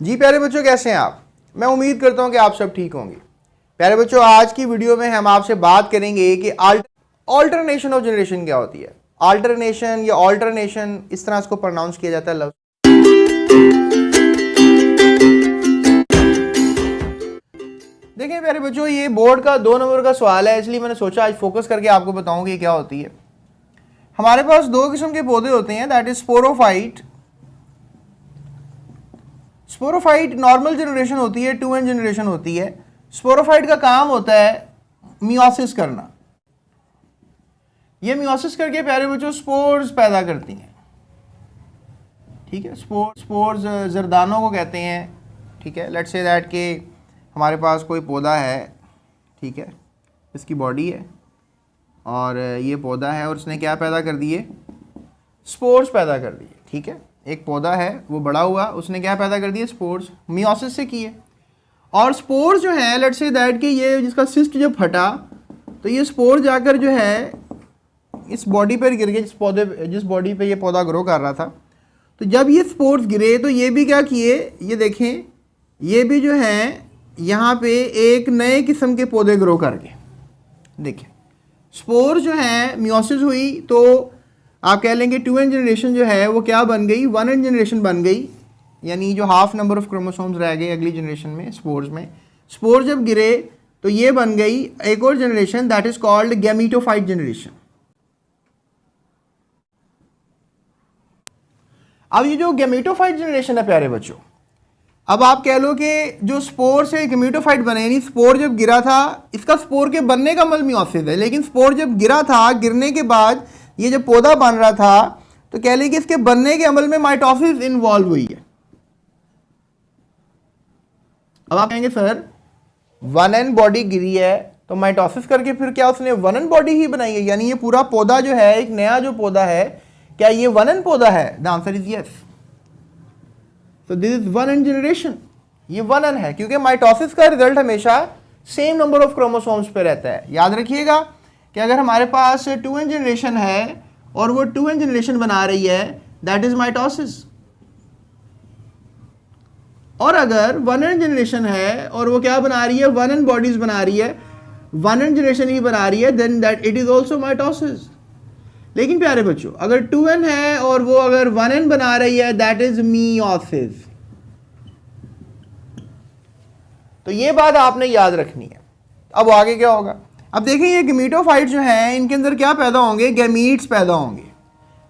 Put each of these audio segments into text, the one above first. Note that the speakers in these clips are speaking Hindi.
जी प्यारे बच्चों, कैसे हैं आप? मैं उम्मीद करता हूं कि आप सब ठीक होंगे। प्यारे बच्चों, आज की वीडियो में हम आपसे बात करेंगे कि ऑल्टरनेशन ऑफ जनरेशन क्या होती है। ऑल्टरनेशन या ऑल्टरनेशन, इस तरह इसको प्रोनाउंस किया जाता है लफ्ज। देखिए प्यारे बच्चों, ये बोर्ड का 2 नंबर का सवाल है, इसलिए मैंने सोचा आज फोकस करके आपको बताऊं कि क्या होती है। हमारे पास 2 किस्म के पौधे होते हैं, that is sporophyte. Sporophyte normal generation होती है, 2n जनरेशन होती है। स्पोरोफाइट का काम होता है मियोसिस करना। ये मियोसिस करके प्यारे बच्चों स्पोर्स पैदा करती हैं। ठीक है, स्पोर्स जरदानों को कहते हैं। ठीक है, लेट्स से दैट के हमारे पास कोई पौधा है, ठीक है, इसकी बॉडी है और ये पौधा है और उसने क्या पैदा कर दिए? स्पोर्स पैदा कर दिए। ठीक है, एक पौधा है, वो बड़ा हुआ, उसने क्या पैदा कर दिए? स्पोर्स, मियोसिस से किए। और स्पोर्स जो है, लेट्स से दैट कि ये जिसका सिस्ट जब फटा तो ये स्पोर जाकर जो है इस बॉडी पर गिर गए, जिस बॉडी पे ये पौधा ग्रो कर रहा था। तो जब ये स्पोर्स गिरे तो ये भी क्या किए? ये देखें, ये भी जो है यहाँ पे एक नए किस्म के पौधे ग्रो करके, देखिए स्पोर जो है मियोसिस हुई तो आप कह लेंगे 2n जनरेशन जो है वो क्या बन गई? 1n जनरेशन बन गई, यानी जो हाफ नंबर ऑफ क्रोमोसोम्स रह गए अगली जनरेशन में स्पोर्स में। स्पोर जब गिरे तो ये बन गई एक और generation, that is called gametophyte generation. अब ये जो गैमीटोफाइट जनरेशन है प्यारे बच्चों, अब आप कह लो कि जो स्पोर से गैमीटोफाइट बने, यानी स्पोर जब गिरा था, इसका स्पोर के बनने का अमल मियोसिस है, लेकिन स्पोर जब गिरा था, गिरने के बाद ये जब पौधा बन रहा था तो कह लें कि इसके बनने के अमल में माइटोसिस इन्वॉल्व हुई है। अब आप कहेंगे सर 1n बॉडी गिरी है तो माइटोसिस करके फिर क्या उसने 1n बॉडी ही बनाई है, यानी ये पूरा पौधा जो है, एक नया जो पौधा है, क्या ये 1n पौधा है? The answer is yes. तो दिस इज 1n जनरेशन, ये 1n है क्योंकि माइटोसिस का रिजल्ट हमेशा सेम नंबर ऑफ क्रोमोसोम्स पे रहता है। याद रखिएगा कि अगर हमारे पास 2n जनरेशन है और वो 2n जनरेशन बना रही है, दैट इज माइटोसिस। और अगर 1n जनरेशन है और वो क्या बना रही है? 1n बॉडीज बना रही है, 1n जनरेशन ही बना रही है, then that it is also mitosis. लेकिन प्यारे बच्चों, अगर 2n है और वो अगर 1n बना रही है, दैट इज मियोसिस। तो ये बात आपने याद रखनी है। अब आगे क्या होगा? अब देखें, ये गैमीटोफाइट जो है, इनके अंदर क्या पैदा होंगे? गैमीट्स पैदा होंगे।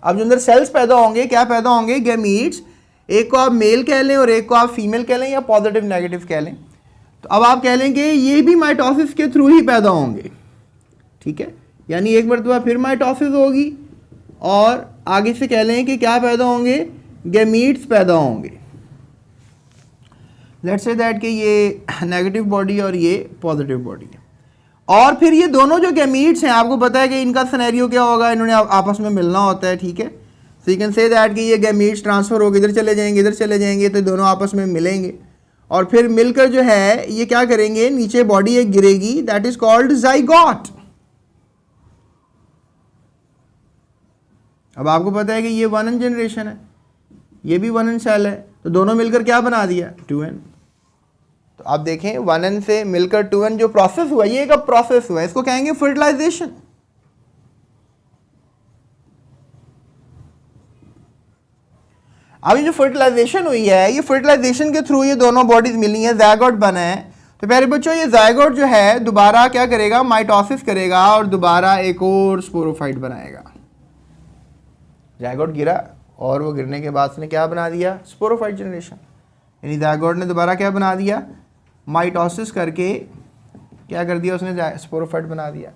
अब जो अंदर सेल्स पैदा होंगे, क्या पैदा होंगे? गैमीट्स। एक को आप मेल कह लें और एक को आप फीमेल कह लें या पॉजिटिव नेगेटिव कह लें। तो अब आप कह लेंगे ये भी माइटोसिस के थ्रू ही पैदा होंगे। ठीक है, यानी एक मरतबा फिर माइटोसिस होगी और आगे से कह लें कि क्या पैदा होंगे? गैमीट्स पैदा होंगे। लेट्स से दैट कि ये नेगेटिव बॉडी और ये पॉजिटिव बॉडी है। और फिर ये दोनों जो गैमीट्स हैं, आपको पता है कि इनका सिनेरियो क्या होगा? इन्होंने आपस में मिलना होता है। ठीक है, so you can say that कि ये गैमीट्स ट्रांसफर होकर इधर चले जाएंगे, इधर चले जाएंगे, तो दोनों आपस में मिलेंगे और फिर मिलकर जो है ये क्या करेंगे? नीचे बॉडी एक गिरेगी, दैट इज कॉल्ड जाइगोट। अब आपको पता है कि ये 1n जनरेशन है, ये भी 1n सेल है, तो दोनों मिलकर क्या बना दिया? 2n। तो आप देखें 1n से मिलकर 2n जो प्रोसेस हुआ, ये कब प्रोसेस हुआ? इसको कहेंगे फर्टिलाइजेशन। अब ये जो फर्टिलाइजेशन हुई है, ये फर्टिलाइजेशन के थ्रू ये दोनों बॉडीज मिली हैं, जायगोट बना है। तो प्यारे बच्चों, ये जायगोट जो है दोबारा क्या करेगा? माइटोसिस करेगा और दोबारा एक और स्पोरोफाइट बनाएगा। जायगोट गिरा और वो गिरने के बाद उसने क्या बना दिया? Sporophyte generation. यानी जायगोट ने दोबारा क्या बना दिया? माइटोसिस करके क्या कर दिया उसने? स्पोरोफाइट बना दिया।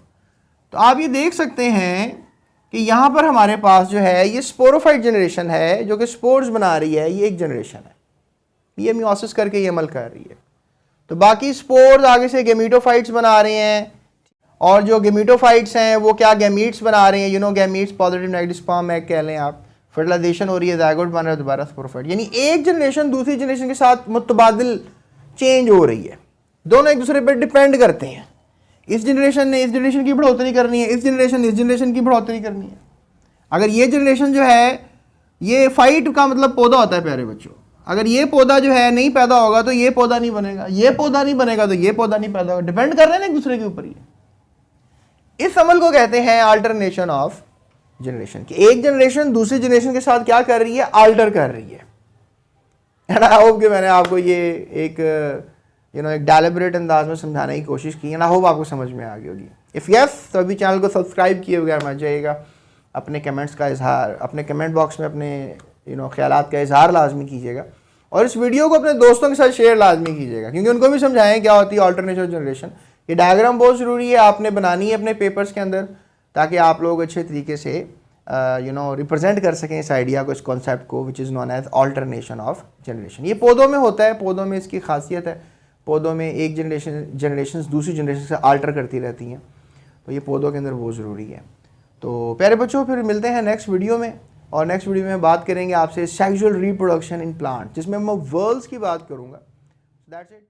तो आप ये देख सकते हैं कि यहाँ पर हमारे पास जो है ये स्पोरोफाइट जनरेशन है जो कि स्पोर्स बना रही है, ये एक जनरेशन है, ये मियोसिस करके ये अमल कर रही है। तो बाकी स्पोर्स आगे से गैमीटोफाइट्स बना रहे हैं और जो गैमीटोफाइट्स हैं वो क्या? गैमीट्स बना रहे हैं। You know gametes, positive negative sperm egg कह लें आप। फर्टिलाइजेशन हो रही है, जायगोट बन रहा है, दोबारा स्पोरोफाइट। यानी एक जनरेशन दूसरी जनरेशन के साथ मुतबादिल चेंज हो रही है, दोनों एक दूसरे पर डिपेंड करते हैं। इस जनरेशन ने इस जनरेशन की बढ़ोतरी करनी है, इस जनरेशन की बढ़ोतरी करनी है। अगर ये जनरेशन जो है, ये फाइट का मतलब पौधा होता है प्यारे बच्चों, अगर ये पौधा जो है नहीं पैदा होगा तो ये पौधा नहीं बनेगा, ये पौधा नहीं बनेगा तो ये पौधा नहीं पैदा होगा। डिपेंड कर रहे हैं ना एक दूसरे के ऊपर। ये इस अमल को कहते हैं अल्टरनेशन ऑफ जनरेशन, कि एक जनरेशन दूसरी जनरेशन के साथ क्या कर रही है, अल्टर कर रही है। एंड आई होप कि मैंने आपको ये एक एक डेलिब्रेट अंदाज में समझाने की कोशिश की, एंड आई होप आपको समझ में आ गई होगी। इफ़ यस तो अभी चैनल को सब्सक्राइब किए बगैर मत जाइएगा। अपने कमेंट्स का इजहार, अपने कमेंट बॉक्स में अपने ख्यालात का इजहार लाजमी कीजिएगा, और इस वीडियो को अपने दोस्तों के साथ शेयर लाजमी कीजिएगा, क्योंकि उनको भी समझाएं क्या होती है अल्टरनेटिव जनरेशन। ये डायग्राम बहुत ज़रूरी है, आपने बनानी है अपने पेपर्स के अंदर, ताकि आप लोग अच्छे तरीके से रिप्रेजेंट कर सकें इस आइडिया को, इस कॉन्सेप्ट को, which is known as alternation of generation. ये पौधों में होता है, पौधों में इसकी खासियत है, पौधों में एक जनरेशन दूसरी जनरेशन से अल्टर करती रहती हैं, तो ये पौधों के अंदर बहुत ज़रूरी है। तो प्यारे बच्चों, फिर मिलते हैं नेक्स्ट वीडियो में, और नेक्स्ट वीडियो में बात करेंगे आपसे सेक्सुअल रिप्रोडक्शन इन प्लांट, जिसमें मैं वर्ल्स की बात करूँगा। That's it.